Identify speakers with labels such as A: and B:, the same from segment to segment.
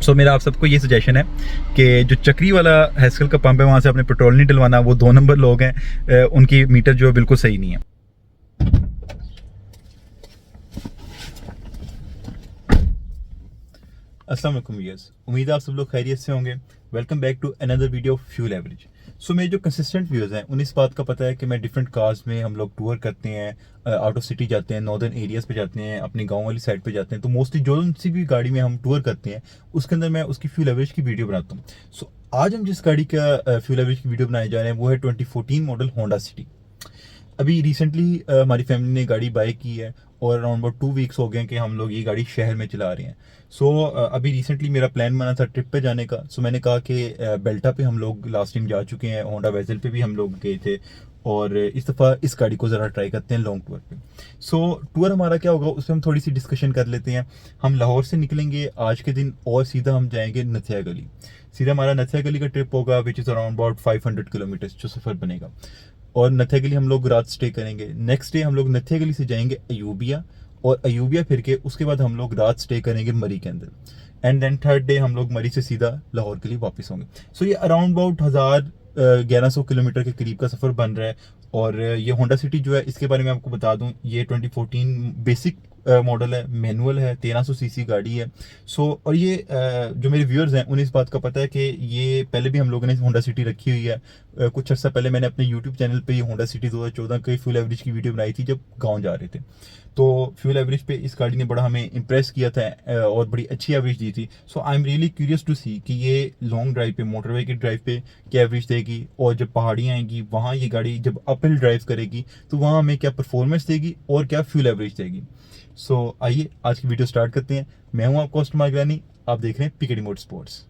A: सो मेरा आप सबको ये सजेशन है कि जो चक्री वाला हैस्कल का पंप है वहाँ से अपने पेट्रोल नहीं डलवाना। वो 2 नंबर लोग हैं, उनकी मीटर जो है बिल्कुल सही नहीं है। अस्सलाम वालेकुम व्यूअर्स, उम्मीद है आप सब लोग खैरियत से होंगे। Welcome back to another video of fuel average. So मेरे जो कंसिस्टेंट व्यूअर्स हैं उन्हें इस बात का पता है कि मैं डिफरेंट कार्स में हम लोग टूर करते हैं, आउट ऑफ सिटी जाते हैं, नॉर्दर्न एरियाज़ पे जाते हैं, अपने गांव वाली साइड पे जाते हैं। तो मोस्टली जो सी भी गाड़ी में हम टूर करते हैं उसके अंदर मैं उसकी फ्यूल एवरेज की वीडियो बनाता हूँ। सो आज हम जिस गाड़ी का फ्यूल एवरेज की वीडियो बनाने जा रहे हैं वो है 2014 मॉडल होंडा सिटी। अभी रिसेंटली हमारी फैमिली ने गाड़ी बाय की है और अराउंड अबाउट 2 वीक्स हो गए हैं कि हम लोग ये गाड़ी शहर में चला रहे हैं। सो अभी रिसेंटली मेरा प्लान बना था ट्रिप पे जाने का। सो मैंने कहा कि बेल्टा पे हम लोग लास्ट टाइम जा चुके हैं, होंडा वेजल पे भी हम लोग गए थे और इस दफ़ा इस गाड़ी को ज़रा ट्राई करते हैं लॉन्ग टूर पे। सो टूर हमारा क्या होगा उसमें हम थोड़ी सी डिस्कशन कर लेते हैं। हम लाहौर से निकलेंगे आज के दिन और सीधा हम जाएंगे नथिया गली। सीधा हमारा नथिया गली का ट्रिप होगा which is around about 500 kilometres जो सफ़र बनेगा। और नथिया गली हम लोग रात स्टे करेंगे। नेक्स्ट डे हम लोग नथिया गली से जाएंगे अयूबिया और अयूबिया फिर के उसके बाद हम लोग रात स्टे करेंगे मरी के अंदर। एंड देन थर्ड डे हम लोग मरी से सीधा लाहौर के लिए वापस होंगे। सो ये अराउंड अबाउट 1100 किलोमीटर के करीब का सफ़र बन रहा है। और ये होंडा सिटी जो है इसके बारे में आपको बता दूं, ये 2014 बेसिक मॉडल है, मैनुअल है, 1300 सीसी गाड़ी है। सो और ये जो मेरे व्यूअर्स हैं उन्हें इस बात का पता है कि ये पहले भी हम लोगों ने होंडा सिटी रखी हुई है। कुछ अर्सा पहले मैंने अपने यूट्यूब चैनल पे ये होंडा सिटी 2014 की फ्यूल एवरेज की वीडियो बनाई थी जब गाँव जा रहे थे। तो फ्यूल एवरेज पे इस गाड़ी ने बड़ा हमें इम्प्रेस किया था और बड़ी अच्छी एवरेज दी थी। So I am really curious to see कि ये लॉन्ग ड्राइव पे, मोटरवे की ड्राइव पे क्या एवरेज देगी और जब पहाड़ियाँ आएंगी वहाँ ये गाड़ी जब अप हिल ड्राइव करेगी तो वहाँ हमें क्या परफॉर्मेंस देगी और क्या फ्यूल एवरेज देगी। सो आइए आज की वीडियो स्टार्ट करते हैं। मैं हूँ आपका होस्ट मागरानी, आप देख रहे हैं PKD motor sports.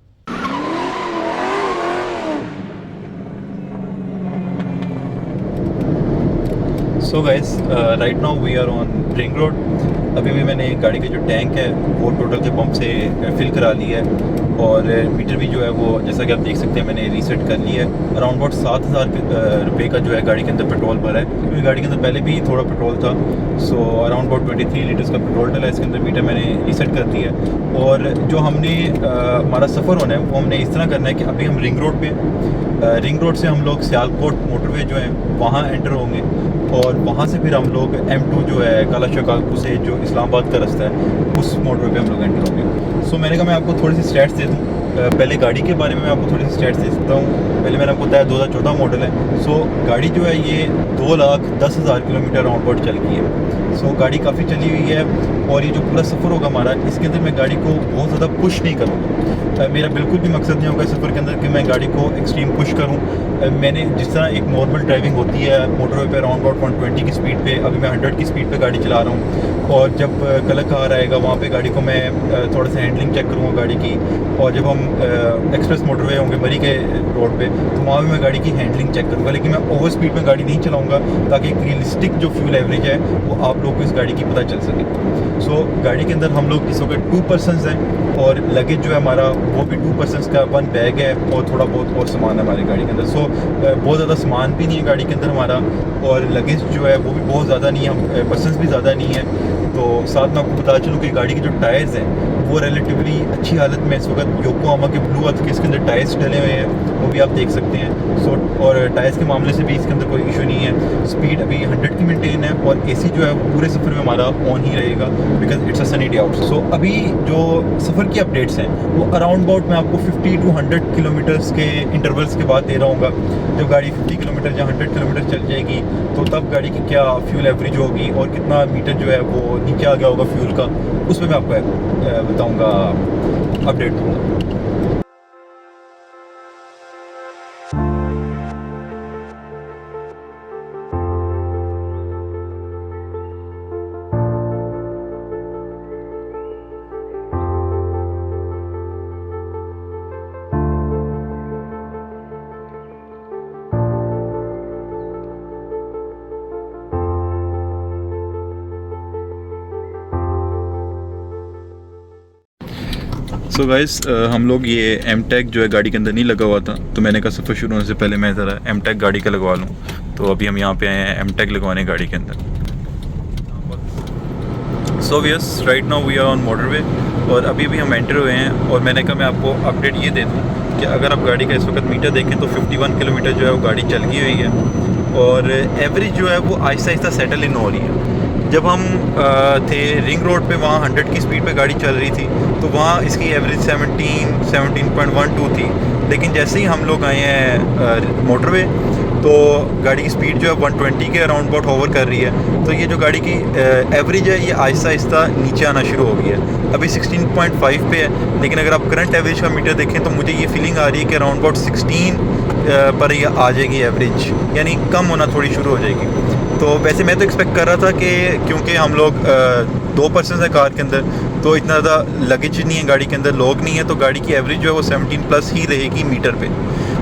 A: So guys, right now we are on ring road. अभी भी मैंने गाड़ी के जो टैंक है वो टोटल के पंप से फिल करा लिया है और मीटर भी जो है वो जैसा कि आप देख सकते हैं मैंने रीसेट कर लिया है। अराउंड अबाउट 7000 रुपये का जो है गाड़ी के अंदर पेट्रोल भरा है, क्योंकि गाड़ी के अंदर पहले भी थोड़ा पेट्रोल था। सो अराउंड अबाउट 23 लीटर्स का पेट्रोल डला है इसके अंदर। मीटर मैंने रीसेट कर दिया है और जो हमने हमारा सफ़र होना है वो हमने इस तरह करना है कि अभी हम रिंग रोड पे, रिंग रोड से हम लोग सियालकोट मोटरवे जो है वहाँ एंटर होंगे और वहाँ से फिर हम लोग M2 जो है काला शकालपू से जो इस्लामाबाद का रास्ता है उस मोटरवे पे हम लोग एंटर होंगे। सो मैंने कहा मैं आपको थोड़ी सी स्टैट्स दे दूँ। पहले गाड़ी के बारे में मैं आपको थोड़ी सी स्टैट्स दे सकता हूँ। पहले मैंने आपको बताया 2014 मॉडल है। सो गाड़ी जो है ये 2,10,000 किलोमीटर राउंड अबाउट चल गई है। सो गाड़ी काफ़ी चली हुई है और ये जो पूरा सफ़र होगा हमारा इसके अंदर मैं गाड़ी को बहुत ज़्यादा पुश नहीं करूँगा। मेरा बिल्कुल भी मकसद नहीं होगा इस सफ़र के अंदर कि मैं गाड़ी को एक्सट्रीम पुश करूँ। मैंने जिस तरह एक नॉर्मल ड्राइविंग होती है मोटरवे पे अराउंड अबाउट 120 की स्पीड पे, अभी मैं 100 की स्पीड पे गाड़ी चला रहा हूँ। और जब कलक कार आएगा वहाँ पे गाड़ी को मैं थोड़ा सा हैंडलिंग चेक करूँगा गाड़ी की। और जब हम एक्सप्रेस मोटरवे होंगे मरी के रोड पे तो वहाँ भी मैं गाड़ी की हैंडलिंग चेक करूँगा, लेकिन मैं ओवर स्पीड में गाड़ी नहीं चलाऊँगा ताकि एक रियलिस्टिक जो फ्यूल एवरेज है वो आप लोग को इस गाड़ी की पता चल सके। सो गाड़ी के अंदर हम लोग इस वक्त 2 पर्सन्स हैं और लगेज जो है हमारा वो भी 2 पर्सन्स का 1 बैग है और थोड़ा बहुत और सामान है हमारी गाड़ी के अंदर। सो बहुत ज़्यादा सामान भी नहीं है गाड़ी के अंदर हमारा और लगेज जो है वो भी बहुत ज़्यादा नहीं है, हम पर्सन्स भी ज़्यादा नहीं है। तो साथ में आपको बता चलूँ कि गाड़ी के जो टायर्स हैं वो रिलेटिवली अच्छी हालत में इस वक्त योकोहामा के ब्लू अर्थ के इसके अंदर टायर्स डले हुए हैं, वो भी आप देख सकते हैं। सो और टायर्स के मामले से भी इसके अंदर कोई इशू नहीं है। स्पीड अभी 100 की मेंटेन है और AC जो है वो पूरे सफ़र में हमारा ऑन ही रहेगा because it's a sunny day out. So अभी जो सफ़र की अपडेट्स हैं वो अराउंड अबाउट मैं आपको 50 to 100 किलोमीटर्स के इंटरवल्स के बाद दे रहा हूँ। जब गाड़ी 50 किलोमीटर या 100 किलोमीटर चल जाएगी तो तब गाड़ी की क्या फ्यूल एवरेज होगी और कितना मीटर जो है वो नीचे आ गया होगा फ्यूल का, उसमें मैं आपको बताऊँगा, अपडेट दूँगा। सो गाइस, हम लोग ये एम टैग जो है गाड़ी के अंदर नहीं लगा हुआ था तो मैंने कहा सफ़र शुरू होने से पहले मैं ज़रा एम टैग गाड़ी का लगवा लूँ। तो अभी हम यहाँ पे आए हैं एम टैग लगवाने गाड़ी के अंदर। So yes right now we are on motorway और अभी भी हम एंटर हुए हैं और मैंने कहा मैं आपको अपडेट ये दे दूँ कि अगर आप गाड़ी का इस वक्त मीटर देखें तो 51 किलोमीटर जो है वो गाड़ी चल गई हुई है और एवरेज जो है वो आहिस्ता आहिस्ता सेटल इन हो रही है। जब हम थे रिंग रोड पे वहाँ 100 की स्पीड पे गाड़ी चल रही थी तो वहाँ इसकी एवरेज 17.12 थी, लेकिन जैसे ही हम लोग आए हैं मोटरवे तो गाड़ी की स्पीड जो है 120 के अराउंड अबाउट होवर कर रही है। तो ये जो गाड़ी की एवरेज है ये आहिस्ता आहिस्ता नीचे आना शुरू हो गई है। अभी 16.5 पे है, लेकिन अगर आप करंट एवरेज का मीटर देखें तो मुझे ये फीलिंग आ रही है कि अराउंड अबाउट 16 पर ये आ जाएगी एवरेज, यानी कम होना थोड़ी शुरू हो जाएगी। तो वैसे मैं तो एक्सपेक्ट कर रहा था कि क्योंकि हम लोग 2 पर्सन है कार के अंदर तो इतना ज़्यादा लगेज नहीं है गाड़ी के अंदर, लोग नहीं है, तो गाड़ी की एवरेज जो है वो 17 प्लस ही रहेगी मीटर पे।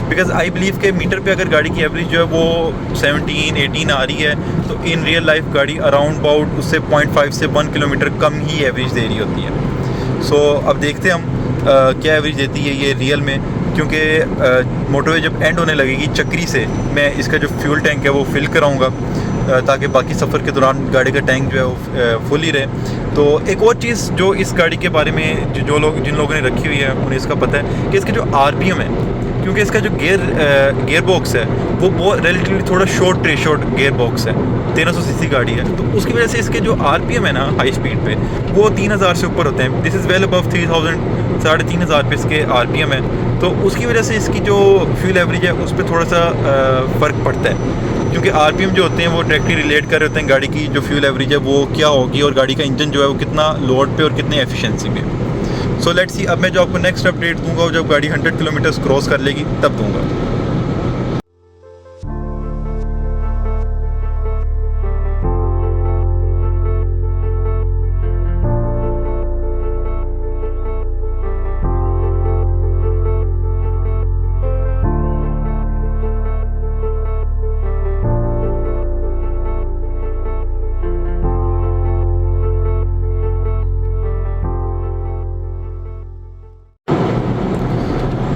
A: बिकॉज आई बिलीव के मीटर पे अगर गाड़ी की एवरेज जो है वो 17-18 आ रही है तो इन रियल लाइफ गाड़ी अराउंड अबाउट उससे 0.5 से 1 किलोमीटर कम ही एवरेज दे रही होती है। सो अब देखते हैं हम क्या एवरेज देती है ये रियल में, क्योंकि मोटरवे जब एंड होने लगेगी चक्री से मैं इसका जो फ्यूल टैंक है वो फिल कराऊँगा ताकि बाकी सफ़र के दौरान गाड़ी का टैंक जो है वो फुल ही रहे। तो एक और चीज़ जो इस गाड़ी के बारे में जिन लोगों ने रखी हुई है उन्हें इसका पता है कि इसके जो RPM है, क्योंकि इसका जो गियर बॉक्स है वो बहुत रिलेटिवली थोड़ा शॉर्ट रेशोड गियर बॉक्स है, 1300 सीसी गाड़ी है, तो उसकी वजह से इसके जो RPM है ना हाई स्पीड पे वो 3000 से ऊपर होते हैं। दिस इज़ वेल अबव 3000, 3500 पे इसके RPM है, तो उसकी वजह से इसकी जो फ्यूल एवरेज है उस पर थोड़ा सा फ़र्क पड़ता है, क्योंकि RPM जो होते हैं वो डायरेक्टली रिलेट कर रहे होते हैं गाड़ी की जो फ्यूल एवरेज है वो क्या होगी और गाड़ी का इंजन जो है वो कितना लोड पे और कितने एफिशिएंसी में। सो लेट्स सी, अब मैं जो आपको नेक्स्ट अपडेट दूंगा जब गाड़ी 100 किलोमीटर क्रॉस कर लेगी तब दूंगा।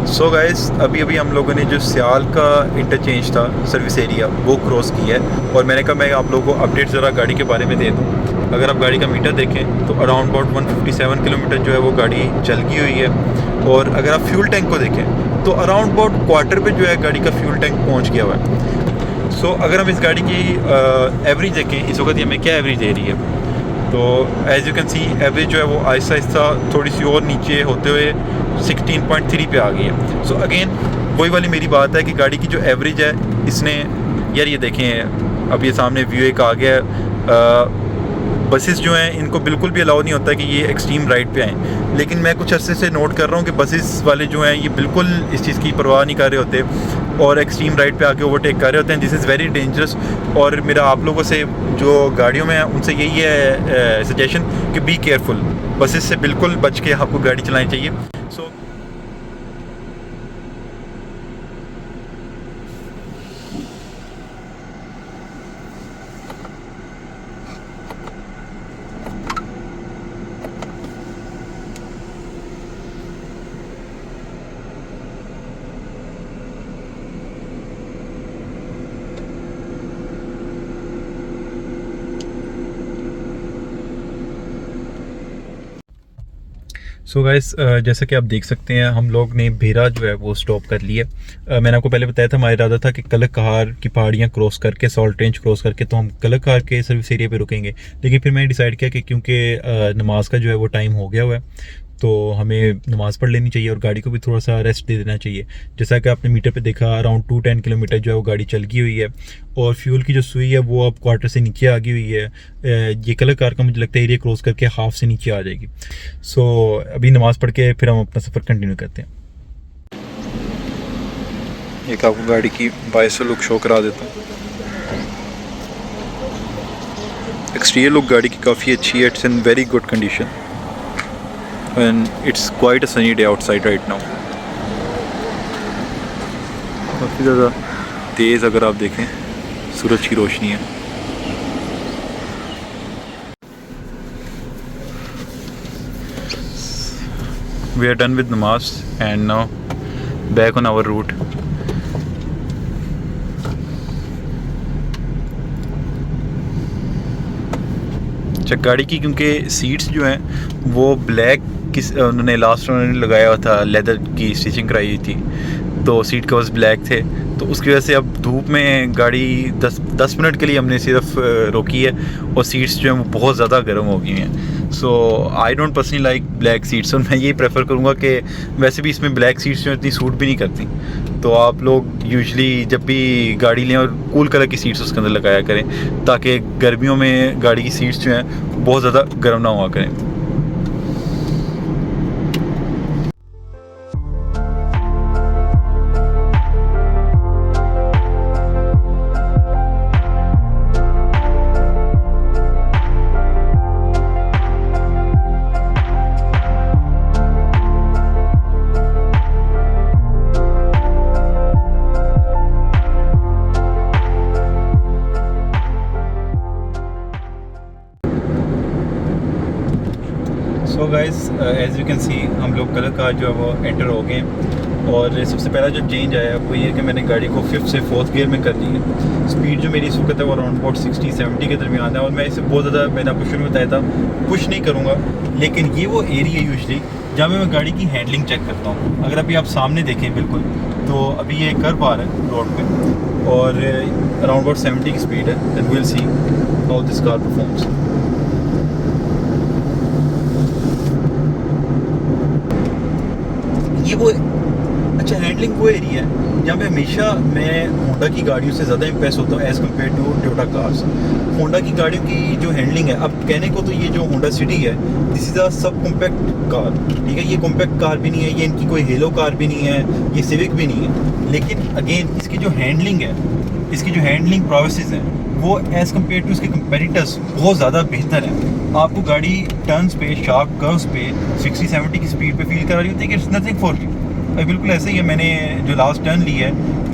A: सो गाइस अभी हम लोगों ने जो सियाल का इंटरचेंज था सर्विस एरिया वो क्रॉस किया है और मैंने कहा मैं आप लोगों को अपडेट ज़रा गाड़ी के बारे में दे दूँ। अगर आप गाड़ी का मीटर देखें तो अराउंड अबाउट 157 किलोमीटर जो है वो गाड़ी चल गई हुई है, और अगर आप फ्यूल टैंक को देखें तो अराउंड अबाउट क्वार्टर पे जो है गाड़ी का फ्यूल टैंक पहुँच गया हुआ है। सो अगर हम इस गाड़ी की एवरेज देखें इस वक्त ये हमें क्या एवरेज दे रही है, तो as you can C average जो है वो आहिस्ता आहिस्ता थोड़ी सी और नीचे होते हुए 16.3 पे आ गई है। सो अगेन वही वाली मेरी बात है कि गाड़ी की जो एवरेज है इसने, यार ये देखें अब ये सामने व्यू एक आ गया है। बसेस जो हैं इनको बिल्कुल भी अलाउ नहीं होता कि ये एक्सट्रीम राइट पे आएँ, लेकिन मैं कुछ अर्से से नोट कर रहा हूँ कि बसेस वाले जो हैं ये बिल्कुल इस चीज़ की परवाह नहीं कर रहे होते और एक्सट्रीम राइट पे आके ओवरटेक कर रहे होते हैं। दिस इज़ वेरी डेंजरस, और मेरा आप लोगों से जो गाड़ियों में है उनसे यही है सजेशन कि बी केयरफुल, बसेस से बिल्कुल बच के आपको गाड़ी चलानी चाहिए। सो सो गाइस जैसा कि आप देख सकते हैं हम लोग ने भेरा जो है वो स्टॉप कर लिया। मैंने आपको पहले बताया था हमारा इरादा था कि कलकहार की पहाड़ियाँ क्रॉस करके सॉल्ट रेंज क्रॉस करके तो हम कलकहार के सर्विस एरिया पे रुकेंगे, लेकिन फिर मैंने डिसाइड किया कि क्योंकि नमाज का जो है वो टाइम हो गया हुआ है तो हमें नमाज पढ़ लेनी चाहिए और गाड़ी को भी थोड़ा सा रेस्ट दे देना चाहिए। जैसा कि आपने मीटर पे देखा अराउंड 210 किलोमीटर जो है वो गाड़ी चल गई हुई है और फ्यूल की जो सुई है वो अब क्वार्टर से नीचे आ गई हुई है। ये कलकहार का मुझे लगता है एरिया क्रॉस करके हाफ से नीचे आ जाएगी। सो अभी नमाज़ पढ़ के फिर हम अपना सफ़र कंटिन्यू करते हैं। एक आपको गाड़ी की बाहर से लुक शो करा देता हूँ। एक्सटीरियर लुक गाड़ी की काफ़ी अच्छी है, it's in very good condition and it's quite a sunny day outside right now। काफ़ी ज़्यादा तेज़ अगर आप देखें सूरज की रोशनी है। We are done with namaz and now back on our route। अच्छा, गाड़ी की क्योंकि सीट्स जो हैं वो ब्लैक उन्होंने लास्ट उन्होंने लगाया हुआ था, लेदर की स्टिचिंग कराई हुई थी, तो सीट कवर्स ब्लैक थे, तो उसकी वजह से अब धूप में गाड़ी 10 मिनट के लिए हमने सिर्फ रोकी है और सीट्स जो हैं वो बहुत ज़्यादा गर्म हो गई हैं। So I don't personally like black seats, और मैं यही प्रेफर करूँगा कि वैसे भी इसमें ब्लैक सीट्स जो इतनी सूट भी नहीं करती, तो आप लोग यूजुअली जब भी गाड़ी लें और कूल कलर की सीट्स उसके अंदर लगाया करें, ताकि गर्मियों में गाड़ी की सीट्स जो हैं बहुत ज़्यादा गर्म ना हुआ करें। So guys, as you can see हम लोग कलर कार जो है वो एंटर हो गए, और सबसे पहला जो चेंज आया है वो ये है कि मैंने गाड़ी को 5th से 4th गियर में कर ली है। स्पीड जो मेरी इस वक्त है वो अराउंड अबाउट 60-70 के दरमियान है, और मैं इसे बहुत ज़्यादा, मैंने आपको शुरू में बताया था, पुश नहीं करूँगा, लेकिन ये वो एरिया यूजुअली जहाँ मैं गाड़ी की हैंडलिंग चेक करता हूँ। अगर अभी आप सामने देखें बिल्कुल, तो अभी ये कर्व आ रहा है रोड पे और अराउंड अबाउट 70 की स्पीड है, then we will see how this car performs. ये वो अच्छा हैंडलिंग वो एरिया है जहाँ पे हमेशा मैं होंडा की गाड़ियों से ज़्यादा इम्प्रेस होता हूँ as compared to Toyota cars. Honda की गाड़ियों की जो हैंडलिंग है, अब कहने को तो ये जो होंडा सिटी है, this is a sub compact car, ठीक है, ये कॉम्पैक्ट कार भी नहीं है, ये इनकी कोई हेलो कार भी नहीं है, ये सिविक भी नहीं है, लेकिन अगेन इसकी जो हैंडलिंग है, इसकी जो हैंडलिंग प्रोसेस है वो एज़ कम्पेयर टू इसके कंपेटिटर्स बहुत ज़्यादा बेहतर है। आपको गाड़ी टर्न्स पे, शार्प कर्व्स पे 60-70 की स्पीड पे फील करा रही होती है कि इट्स नथिंग फॉर यू। बिल्कुल ऐसे ही है, मैंने जो लास्ट टर्न ली है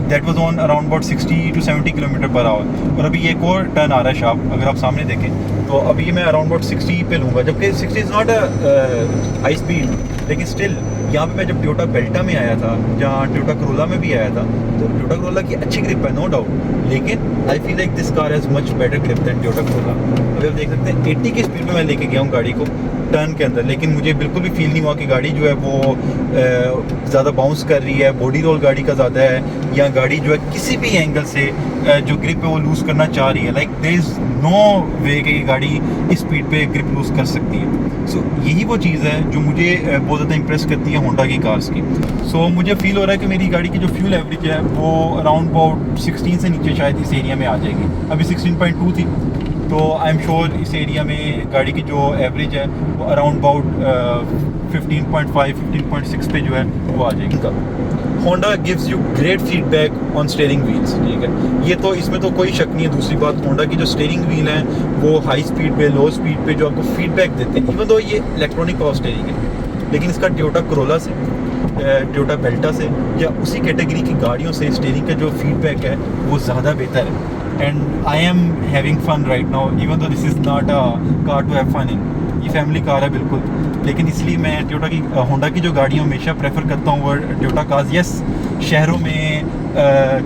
A: that was on around about 60-70 kilometre per hour, और अभी एक और टर्न आ रहा है शार्प, अगर आप सामने देखें तो अभी मैं अराउंड अबाउट 60 पे लूँगा, जबकि 60 is not a high speed, लेकिन स्टिल यहाँ पे मैं जब टोयोटा बेल्टा में आया था, जहाँ टोयोटा करोला में भी आया था, तो टोयोटा करोला की अच्छी ग्रिप है नो डाउट, लेकिन I feel like this car has much better grip than Toyota Corolla. अभी आप देख सकते हैं 80 की स्पीड में मैं लेके गया हूँ गाड़ी को टर्न के अंदर, लेकिन मुझे बिल्कुल भी फील नहीं हुआ कि गाड़ी जो है वो ज़्यादा बाउंस कर रही है, बॉडी रोल गाड़ी का ज़्यादा है, या गाड़ी जो है किसी भी एंगल से जो ग्रिप है वो लूज़ करना चाह रही है। लाइक देयर इज़ नो वे कि गाड़ी इस स्पीड पे ग्रिप लूज़ कर सकती है। सो यही वो चीज़ है जो मुझे बहुत ज़्यादा इंप्रेस करती है होंडा की कार्स की। सो मुझे फील हो रहा है कि मेरी गाड़ी की जो फ्यूल एवरेज है वो अराउंड अबाउट 16 से नीचे शायद इस एरिया में आ जाएगी। अभी 16.2 थी, तो आई एम श्योर इस एरिया में गाड़ी की जो एवरेज है वो अराउंड अबाउट 15.5-15.6 पे जो है वो आ जाएगी। Honda gives you great feedback on steering wheels, ठीक है, ये तो इसमें तो कोई शक नहीं है। दूसरी बात, होंडा की जो स्टीयरिंग व्हील हैं वो हाई स्पीड पे, लो स्पीड पे जो आपको फीडबैक देते हैं, इवन तो ये इलेक्ट्रॉनिक पावर स्टीयरिंग है, लेकिन इसका टोयोटा करोला से, टोयोटा बेल्टा से या उसी कैटेगरी की गाड़ियों से स्टीयरिंग का जो फीडबैक है वो ज़्यादा बेहतर है। And I am having fun right now, even though this is not a car to have fun in, ये फैमिली कार है बिल्कुल, लेकिन इसलिए मैं टोयोटा की, होंडा की जो गाड़ियाँ हमेशा प्रेफर करता हूँ वो टोयोटा कार्स। यस, शहरों में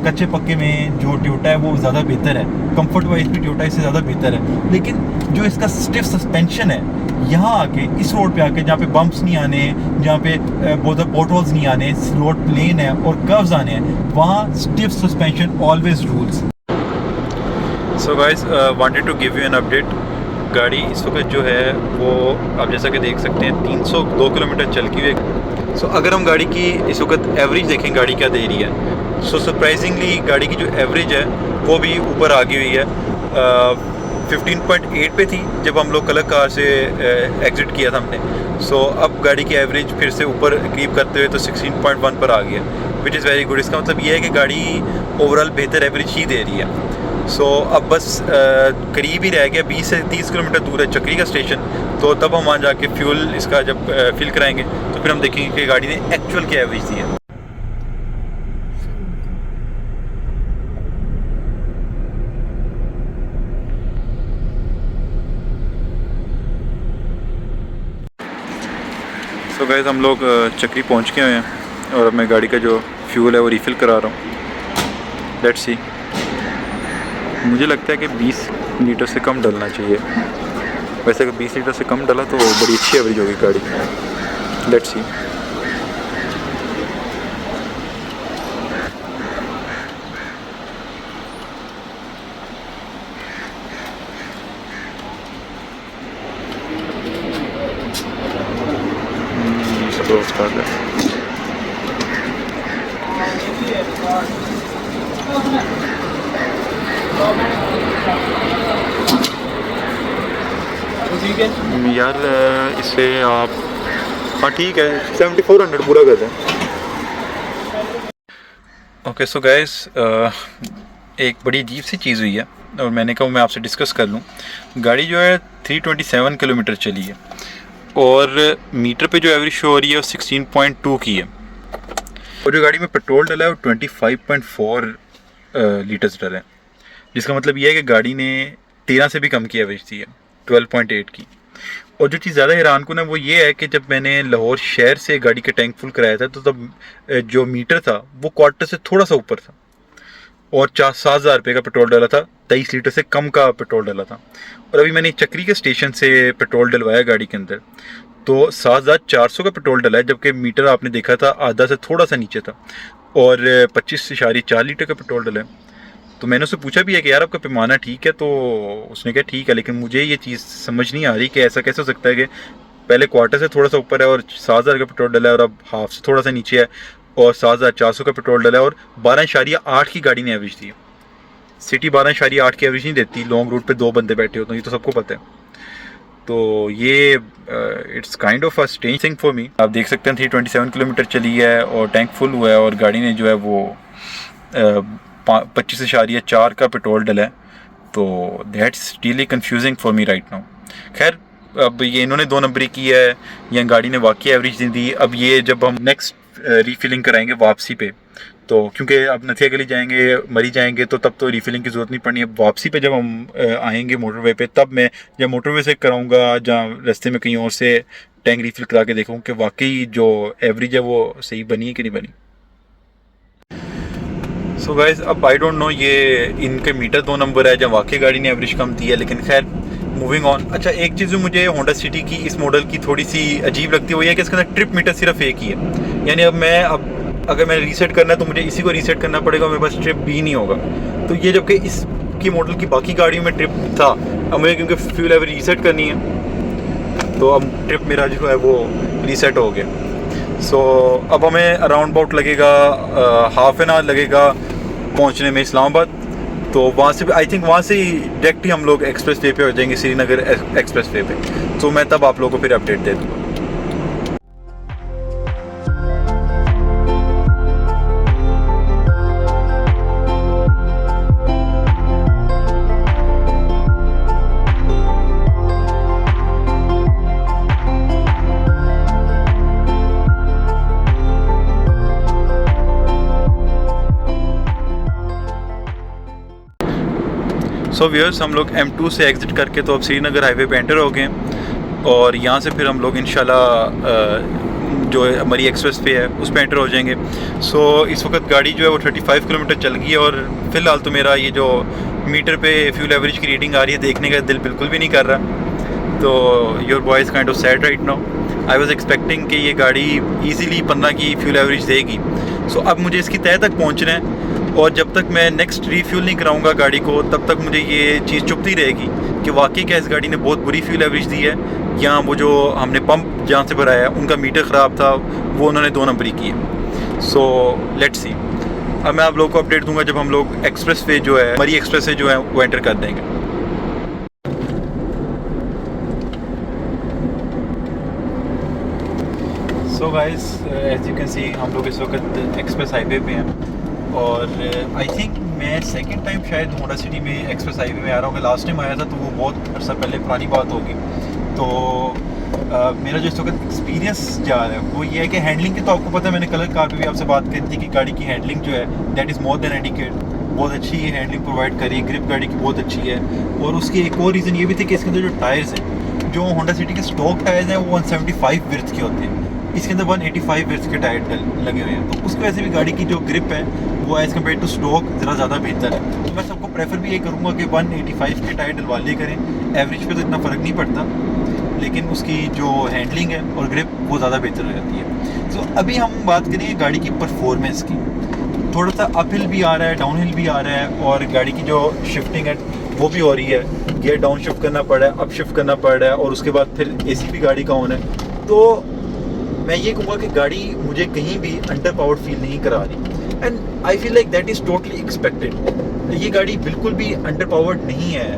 A: कच्चे पक्के में जो टोयोटा है वो ज़्यादा बेहतर है, कंफर्ट वाइज भी टोयोटा इससे ज़्यादा बेहतर है, लेकिन जो इसका स्टिफ सस्पेंशन है, यहाँ आके इस रोड पे आके जहाँ पे बम्प्स नहीं आने, जहाँ पे बहुत पोर्ट होल्स नहीं आने, रोड प्लेन है और कर्व्स आने हैं, वहाँ stiff suspension always rules. So guys, wanted to give you an update. गाड़ी इस वक्त जो है वो आप जैसा कि देख सकते हैं 302 किलोमीटर चल की हुई। सो अगर हम गाड़ी की इस वक्त एवरेज देखें गाड़ी क्या दे रही है, सो सरप्राइजिंगली गाड़ी की जो एवरेज है वो भी ऊपर आ गई हुई है। 15.8 पे थी जब हम लोग कलर कार से एग्ज़िट किया था हमने। सो अब गाड़ी की एवरेज फिर से ऊपर करीब करते हुए तो 16.1 पर आ गया, विच इज़ वेरी गुड। इसका मतलब ये है कि गाड़ी ओवरऑल बेहतर एवरेज ही दे रही है। सो अब बस करीब ही रह गया, 20 से 30 किलोमीटर दूर है चक्री का स्टेशन, तो तब हम वहाँ जाके फ्यूल इसका जब फिल कराएंगे तो फिर हम देखेंगे कि गाड़ी ने एक्चुअल क्या एवरेज दी है। सो गाइस, हम लोग चक्री पहुँच गए हैं और अब मैं गाड़ी का जो फ्यूल है वो रिफ़िल करा रहा हूँ। लेट्स सी, मुझे लगता है कि 20 लीटर से कम डलना चाहिए, वैसे अगर 20 लीटर से कम डाला तो बड़ी अच्छी एवरेज होगी गाड़ी की। Let's see. यार इसे आप, हाँ ठीक है, 7400 पूरा कर दें। ओके सो गाइस, एक बड़ी अजीब सी चीज़ हुई है और मैंने कहा मैं आपसे डिस्कस कर लूँ। गाड़ी जो है 327 किलोमीटर चली है और मीटर पे जो एवरेज शो हो रही है वो 16.2 की है, और जो गाड़ी में पेट्रोल डला है वो 25.4 लीटर्स डला है, जिसका मतलब ये है कि गाड़ी ने 13 से भी कम की एवरेज दी है, 12.8 की। और जो चीज़ ज़्यादा हैरान कुन है वो ये है कि जब मैंने लाहौर शहर से गाड़ी के टैंक फुल कराया था तो तब जो मीटर था वो क्वार्टर से थोड़ा सा ऊपर था और 7,000 रुपये का पेट्रोल डाला था, 23 लीटर से कम का पेट्रोल डाला था। और अभी मैंने चक्री के स्टेशन से पेट्रोल डलवाया गाड़ी के अंदर तो 7,400 का पेट्रोल डला है, जबकि मीटर आपने देखा था आधा से थोड़ा सा नीचे था और 25.4 लीटर का पेट्रोल डला है। तो मैंने उससे पूछा भी है कि यार आपका पैमाना ठीक है, तो उसने कहा ठीक है, लेकिन मुझे ये चीज़ समझ नहीं आ रही कि ऐसा कैसे हो सकता है कि पहले क्वार्टर से थोड़ा सा ऊपर है और 7,000 का पेट्रोल डला है और अब हाफ से थोड़ा सा नीचे है और 7,400 का पेट्रोल डला है और 12.8 की गाड़ी ने एवरेज दी है। सिटी 12.8 की एवरेज नहीं देती, लॉन्ग रूट पे 2 बंदे बैठे होते हैं, ये तो सबको पता है। तो ये it's kind of a strange thing for me. आप देख सकते हैं 327 किलोमीटर चली है और टैंक फुल हुआ है और गाड़ी ने जो है वो 25.4 का पेट्रोल डला है, तो that's really confusing for me right now. खैर अब ये इन्होंने 2 नंबरी की है या गाड़ी ने वाकई एवरेज दे दी। अब ये जब हम नेक्स्ट रीफिलिंग कराएंगे वापसी पे, तो क्योंकि अब नथिया गली जाएंगे, मरी जाएंगे, तो तब तो रीफिलिंग की ज़रूरत नहीं पड़नी है। वापसी पे जब हम आएंगे मोटरवे पे, तब मैं या मोटरवे से कराऊंगा या रास्ते में कहीं और से टैंक रीफिल करा के देखूँ कि वाकई जो एवरेज है वो सही बनी है कि नहीं बनी। सो गाइज अब आई डोंट नो ये इनके मीटर 2 नंबर है या वाकई गाड़ी ने एवरेज कम दी है, लेकिन खैर मूविंग ऑन। अच्छा, एक चीज़ जो मुझे होंडा सिटी की इस मॉडल की थोड़ी सी अजीब लगती है वो ये है कि इसके अंदर ट्रिप मीटर सिर्फ एक ही है। यानी अब अगर मैंने रीसेट करना है तो मुझे इसी को रीसेट करना पड़ेगा, मेरे पास ट्रिप भी नहीं होगा। तो ये जबकि इसकी मॉडल की बाकी गाड़ियों में ट्रिप था, अब मुझे क्योंकि फ्यूल एवरेज रीसेट करनी है तो अब ट्रिप मेरा जो है वो रीसेट हो गया। सो अब हमें अराउंड अबाउट लगेगा हाफ एन आवर लगेगा पहुंचने में इस्लामाबाद। तो वहाँ से आई थिंक वहाँ से ही डायरेक्ट ही हम लोग एक्सप्रेस वे पे हो जाएंगे, श्रीनगर एक्सप्रेस वे पे। तो मैं तब आप लोगों को फिर अपडेट दे दूँगा। सो व्यूअर्स, हम लोग M2 से एग्ज़िट करके तो अब श्रीनगर हाईवे पे एंटर हो गए और यहाँ से फिर हम लोग इंशाल्लाह जो हमारी एक्सप्रेस वे है उस पर एंटर हो जाएंगे। सो इस वक्त गाड़ी जो है वो 35 किलोमीटर चल गई है और फ़िलहाल तो मेरा ये जो मीटर पे फ्यूल एवरेज की रीडिंग आ रही है देखने का दिल बिल्कुल भी नहीं कर रहा। तो your boy is kind of sad right now. I was expecting कि ये गाड़ी ईजीली 15 की फ्यूल एवरेज देगी। सो अब मुझे इसकी तय तक पहुँचना है और जब तक मैं नेक्स्ट रीफ्यूल नहीं कराऊंगा गाड़ी को तब तक मुझे ये चीज़ चुभती रहेगी कि वाकई क्या इस गाड़ी ने बहुत बुरी फ्यूल एवरेज दी है या वो जो हमने पंप जहाँ से भराया है उनका मीटर ख़राब था, वो उन्होंने 2 नंबरी की है। So let's see. अब मैं आप लोगों को अपडेट दूंगा जब हम लोग एक्सप्रेस वे जो है मरी एक्सप्रेस वे जो है वो एंटर कर देंगे। So guys, as you can see हम लोग इस वक्त एक्सप्रेस हाईवे पे हैं और आई थिंक मैं सेकंड टाइम शायद होंडा सिटी में एक्सप्रेस हाईवे में आ रहा हूँ। लास्ट टाइम आया था तो वो बहुत अर्सा पहले पुरानी बात होगी। तो मेरा जो इस वक्त एक्सपीरियंस जा रहा है वो ये है कि हैंडलिंग की तो आपको पता है, मैंने कलर कार पे भी आपसे बात करी थी कि गाड़ी की हैंडलिंग जो है that is more than adequate, बहुत अच्छी हैंडलिंग प्रोवाइड करी, ग्रिप गाड़ी की बहुत अच्छी है। और उसकी एक और रीज़न ये भी थी कि इसके अंदर जो टायर्स हैं, जो होंडा सिटी के स्टॉक टायर्स हैं वो 175 विड्थ के होते हैं, इसके अंदर 185 विड्थ के टायर लगे हुए हैं। तो उसकी वजह से भी गाड़ी की जो ग्रिप है वो एज़ कम्पेयर टू स्टॉक ज़्यादा बेहतर है। तो मैं सबको प्रेफर भी ये करूँगा कि 185 के टायर डलवा लिया करें। एवरेज पे तो इतना फ़र्क नहीं पड़ता, लेकिन उसकी जो हैंडलिंग है और ग्रिप वो ज़्यादा बेहतर हो जाती है। तो अभी हम बात करेंगे गाड़ी की परफॉर्मेंस की। थोड़ा सा अप हिल भी आ रहा है, डाउन हिल भी आ रहा है, और गाड़ी की जो शिफ्टिंग है वो भी हो रही है। गियर डाउन शिफ्ट करना पड़ रहा है, अप शिफ्ट करना पड़ रहा है, और उसके बाद फिर एसी भी गाड़ी का ऑन है। तो मैं ये कहूँगा कि गाड़ी मुझे कहीं भी अंडर पावर्ड फील नहीं करा रही, and I feel like that is totally expected. ये गाड़ी बिल्कुल भी अंडर पावर्ड नहीं है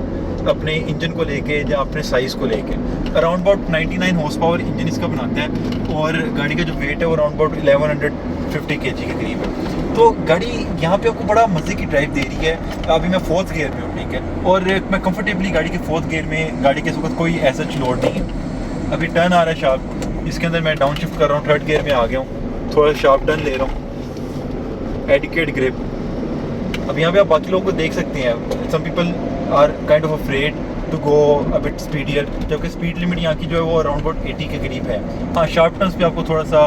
A: अपने इंजन को लेके या अपने साइज़ को लेके। Around about 99 horse power engine इसका बनाता है, और गाड़ी का जो वेट है वो अराउंड अबाउट 1150 kg के करीब है। तो गाड़ी यहाँ पे आपको बड़ा मज़े की ड्राइव दे रही है। अभी मैं 4th गियर में हूँ, ठीक है, और मैं कंफर्टेबली गाड़ी के 4th गियर में, गाड़ी के वक्त कोई ऐसा लोड नहीं है। अभी टर्न आ रहा है शार्प, इसके अंदर मैं डाउन शिफ्ट कर रहा हूँ, 3rd गियर में आ गया हूँ, थोड़ा शार्प टर्न ले रहा हूँ, एडिकेट ग्रिप। अब यहाँ पे आप बाकी लोगों को देख सकते हैं, some people are kind of afraid to go a bit speedier, जबकि स्पीड लिमिट यहाँ की जो है वो अराउंड अबाउट 80 के करीब है। हाँ, शार्प टर्न्स पे आपको थोड़ा सा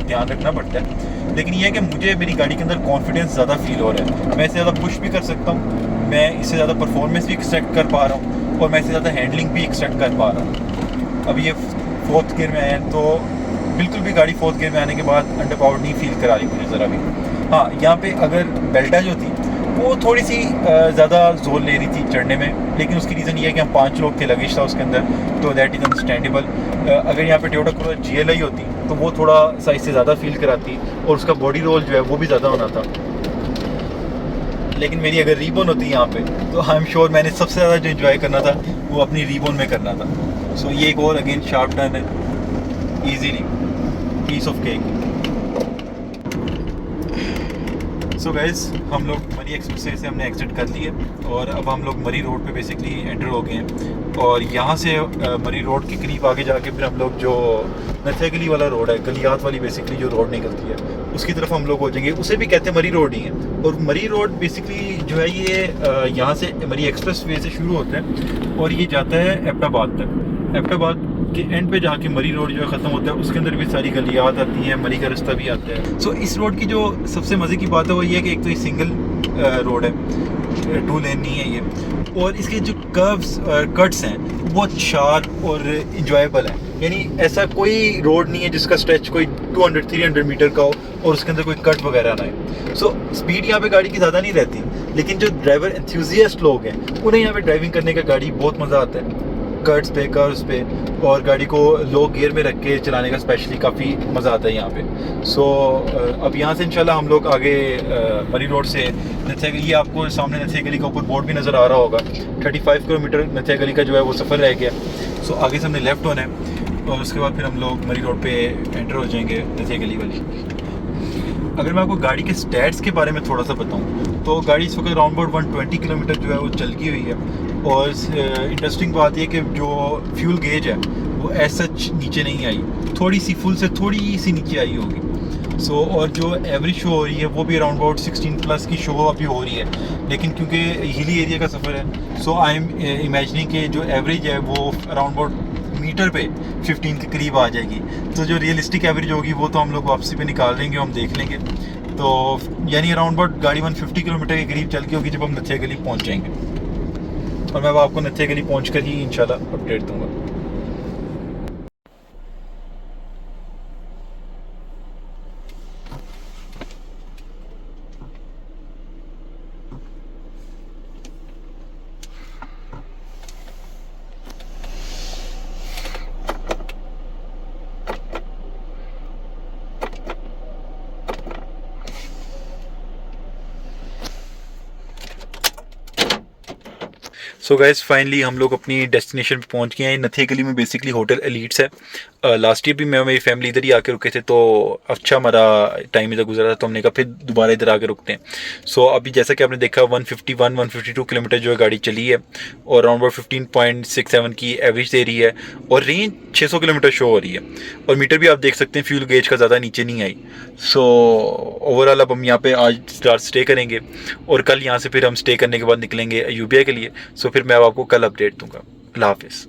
A: ध्यान रखना पड़ता है, लेकिन ये है कि मुझे मेरी गाड़ी के अंदर कॉन्फिडेंस ज़्यादा फील हो रहा है। मैं इससे ज़्यादा पुश भी कर सकता हूँ, मैं इससे ज़्यादा परफॉर्मेंस भी एक्सट्रैक्ट कर पा रहा हूँ, और मैं इससे ज़्यादा हैंडलिंग भी एक्सट्रैक्ट कर पा रहा हूँ। अब ये 4th गियर में आए हैं, तो बिल्कुल भी गाड़ी 4th गियर में आने के बाद अंडर पावर नहीं फील करा रही मुझे ज़रा भी। हाँ, यहाँ पे अगर बेल्टा जो थी वो थोड़ी सी ज़्यादा जोर ले रही थी चढ़ने में, लेकिन उसकी रीज़न ये है कि हम 5 लोग थे, लगेज था उसके अंदर, तो दैट इज़ अंडरस्टैंडेबल। अगर यहाँ पे टोयोटा क्रोला GLI होती तो वो थोड़ा सा इससे ज़्यादा फील कराती, और उसका बॉडी रोल जो है वो भी ज़्यादा होना था। लेकिन मेरी अगर रीबोन होती यहाँ पे, तो आई एम श्योर मैंने सबसे ज़्यादा जो इन्जॉय करना था वो अपनी रीबोन में करना था। सो ये एक और अगेन शार्प टर्न है, easily, piece of cake. So guys, हम लोग मरी एक्सप्रेसवे से हमने एग्जिट कर लिया, और अब हम लोग मरी रोड पे बेसिकली एंटर हो गए हैं। और यहाँ से मरी रोड के करीब आगे जाके फिर हम लोग जो नथिया गली वाला रोड है, गलियात वाली बेसिकली जो रोड निकलती है, उसकी तरफ हम लोग हो जाएंगे। उसे भी कहते हैं मरी रोड ही है, और मरी रोड बेसिकली जो है ये यहाँ से मरी एक्सप्रेसवे से शुरू होता है और ये जाता है एबटाबाद तक। एबटाबाद के एंड पे जाके मरी रोड जो है ख़त्म होता है, उसके अंदर भी सारी गलियात आती हैं, मरी का रास्ता भी आता है। सो इस रोड की जो सबसे मज़े की बात है वो ये है कि एक तो ये सिंगल रोड है, 2 लेन नहीं है ये, और इसके जो कर्व्स कट्स हैं वो बहुत शार्प और इंजॉयबल है। यानी ऐसा कोई रोड नहीं है जिसका स्ट्रेच कोई 200-300 मीटर का हो और उसके अंदर कोई कट वगैरह ना है। सो स्पीड यहाँ पे गाड़ी की ज़्यादा नहीं रहती, लेकिन जो ड्राइवर एंथुसियास्ट लोग हैं उन्हें यहाँ पे ड्राइविंग करने का गाड़ी बहुत मज़ा आता है, कट्स पे, कर्व्स पे, और गाड़ी को लो गियर में रख के चलाने का स्पेशली काफ़ी मज़ा आता है यहाँ पे। सो अब यहाँ से इंशाल्लाह हम लोग आगे मरी रोड से नथिया गली, ये आपको सामने नथिया गली का ऊपर बोर्ड भी नज़र आ रहा होगा, 35 किलोमीटर नथिया गली का जो है वो सफ़र रह गया। सो आगे से हमने लेफ़्ट होना है, और उसके बाद फिर हम लोग मरी रोड पे एंटर हो जाएंगे नथिया गली वाली। अगर मैं आपको गाड़ी के स्टैट्स के बारे में थोड़ा सा बताऊं, तो गाड़ी इस वक्त अराउंड अबाउट 120 किलोमीटर जो है वो चल गई हुई है। और इंटरेस्टिंग बात यह कि जो फ्यूल गेज है वो ऐसा नीचे नहीं आई, थोड़ी सी फुल से थोड़ी सी नीचे आई होगी। सो और जो एवरेज शो हो रही है वो भी अराउंड अबाउट 16+ की शो अभी हो रही है, लेकिन क्योंकि हिली एरिया का सफ़र है, सो आई एम इमेजिनिंग कि जो एवरेज है वो अराउंड अबाउट मीटर पे 15 के करीब आ जाएगी। तो जो रियलिस्टिक एवरेज होगी वो तो हम लोग वापसी पे निकाल लेंगे, हम देख लेंगे। तो यानी अराउंड अबाउट गाड़ी 150 किलोमीटर के करीब चल गई होगी जब हम नथिया गली पहुँच जाएंगे, और मैं आपको नथिया गली पहुँच कर ही इंशाल्लाह अपडेट दूँगा। सो गाइस, फाइनली हम लोग अपनी डेस्टिनेशन पे पहुंच गए हैं। नथिया गली में बेसिकली होटल एलिट्स है। लास्ट ईयर भी मैं मेरी फैमिली इधर ही आके रुके थे, तो अच्छा हमारा टाइम इधर गुजरा था, तो हमने कहा फिर दोबारा इधर आके रुकते हैं। सो अभी जैसा कि आपने देखा 151-152 किलोमीटर जो है गाड़ी चली है, और अराउंड 15.67 की एवरेज दे रही है, और रेंज 600 किलोमीटर शो हो रही है, और मीटर भी आप देख सकते हैं फ्यूल गेज का ज़्यादा नीचे नहीं आई। सो ओवरऑल अब हम यहाँ पे आज स्टे करेंगे, और कल यहाँ से फिर हम स्टे करने के बाद निकलेंगे अयूबिया के लिए। सो फिर मैं आपको कल अपडेट दूँगा। अल्लाह हाफिज़।